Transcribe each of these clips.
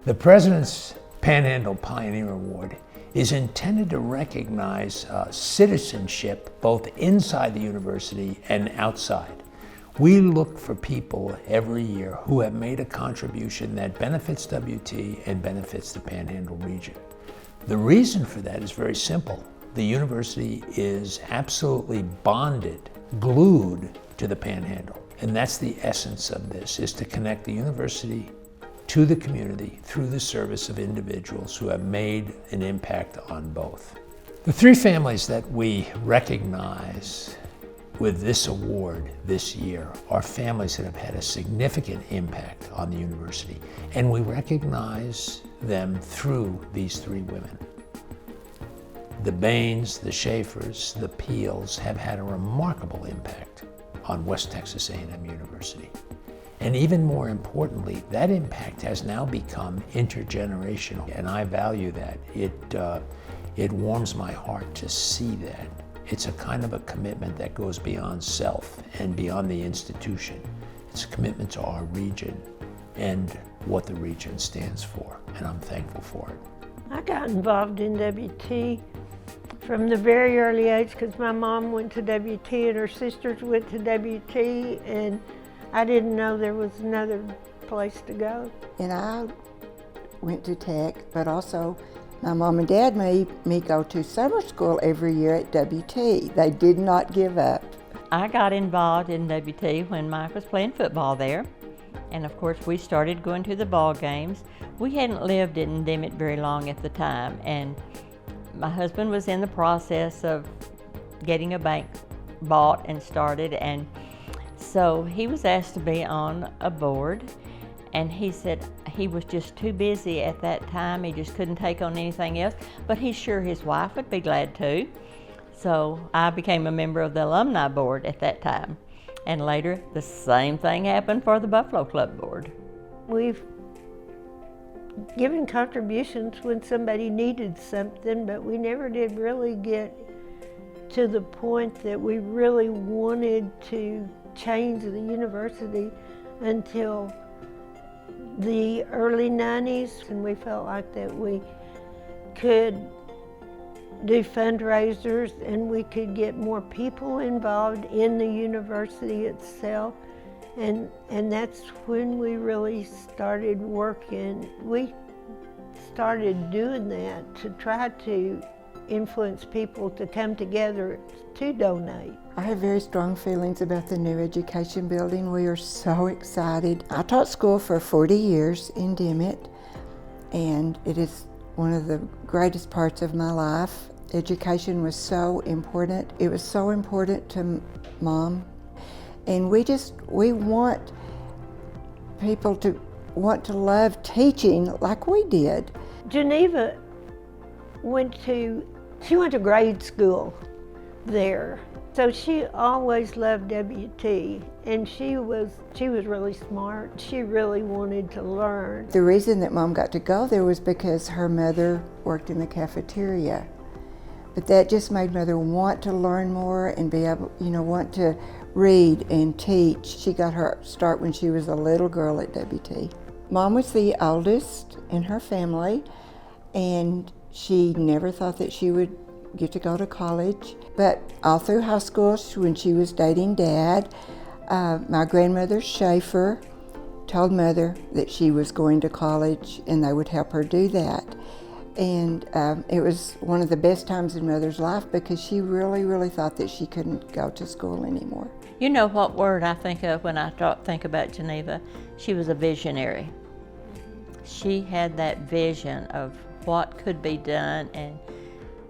The President's Panhandle Pioneer Award is intended to recognize citizenship both inside the university and outside. We look for people every year who have made a contribution that benefits WT and benefits the Panhandle region. The reason for that is very simple. The university is absolutely bonded, glued to the Panhandle. And that's the essence of this, is to connect the university to the community through the service of individuals who have made an impact on both. The three families that we recognize with this award this year are families that have had a significant impact on the university, and we recognize them through these three women. The Bains, the Schaeffers, the Piehls have had a remarkable impact on West Texas A&M University. And even more importantly, that impact has now become intergenerational, and I value that. It warms my heart to see that. It's a kind of a commitment that goes beyond self and beyond the institution. It's a commitment to our region and what the region stands for, and I'm thankful for it. I got involved in WT from the very early age because my mom went to WT and her sisters went to WT, and I didn't know there was another place to go. And I went to Tech, but also my mom and dad made me go to summer school every year at WT. They did not give up. I got involved in WT when Mike was playing football there. And of course we started going to the ball games. We hadn't lived in Dimmitt very long at the time, and my husband was in the process of getting a bank bought and started, and so he was asked to be on a board, and he said he was just too busy at that time. He just couldn't take on anything else, but he's sure his wife would be glad to. So I became a member of the alumni board at that time. And later, the same thing happened for the Buffalo Club board. We've given contributions when somebody needed something, but we never did really get to the point that we really wanted to change the university until the early 90s, and we felt like that we could do fundraisers and we could get more people involved in the university itself, and that's when we really started working. We started doing that to try to influence people to come together to donate. I have very strong feelings about the new education building. We are so excited. I taught school for 40 years in Dimmitt, and it is one of the greatest parts of my life. Education was so important. It was so important to Mom. And we want people to want to love teaching like we did. Geneva went to grade school there. So she always loved WT, and she was really smart. She really wanted to learn. The reason that Mom got to go there was because her mother worked in the cafeteria. But that just made Mother want to learn more and be able, want to read and teach. She got her start when she was a little girl at WT. Mom was the oldest in her family, and she never thought that she would get to go to college. But all through high school, when she was dating Dad, my grandmother Schaeffer told Mother that she was going to college and they would help her do that. And it was one of the best times in Mother's life because she really, really thought that she couldn't go to school anymore. You know what word I think of when I think about Geneva? She was a visionary. She had that vision of what could be done, and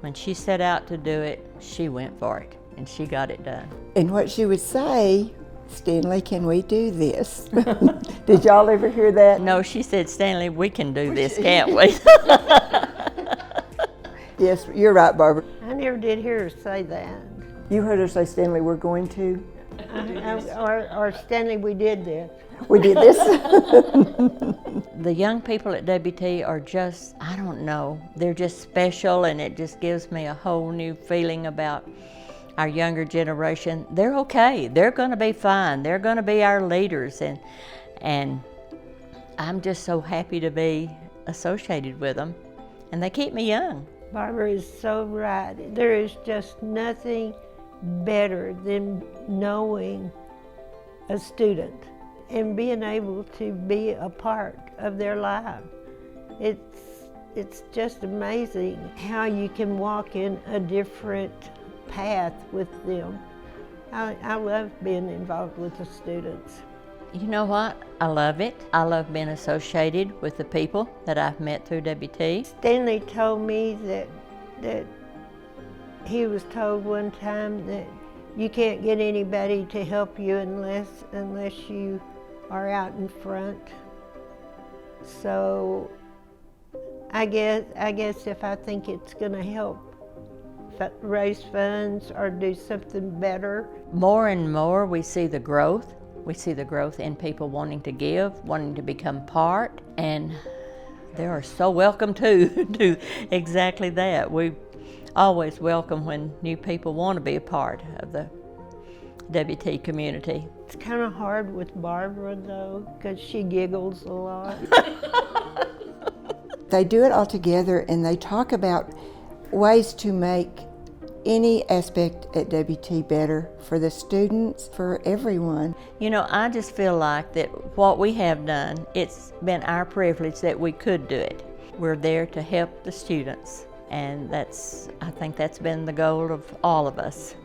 when she set out to do it, she went for it, and she got it done. And what she would say, Stanley, can we do this? Did y'all ever hear that? No, she said, Stanley, we can do this, can't we? Yes, you're right, Barbara. I never did hear her say that. You heard her say, Stanley, we're going to? Or Stanley, we did this. We did this. The young people at WT are just, I don't know, they're just special, and it just gives me a whole new feeling about our younger generation. They're okay, they're gonna be fine, they're gonna be our leaders, and I'm just so happy to be associated with them, and they keep me young. Barbara is so right. There is just nothing better than knowing a student and being able to be a part of their life. It's just amazing how you can walk in a different path with them. I love being involved with the students. You know what? I love it. I love being associated with the people that I've met through WT. Stanley told me that he was told one time that you can't get anybody to help you unless you are out in front. So I guess if I think it's going to help raise funds or do something better. More and more we see the growth. We see the growth in people wanting to give, wanting to become part, and they are so welcome to do exactly that. We always welcome when new people want to be a part of the WT community. It's kind of hard with Barbara though, because she giggles a lot. They do it all together, and they talk about ways to make any aspect at WT better for the students, for everyone. You know, I just feel like that what we have done, it's been our privilege that we could do it. We're there to help the students, and I think that's been the goal of all of us.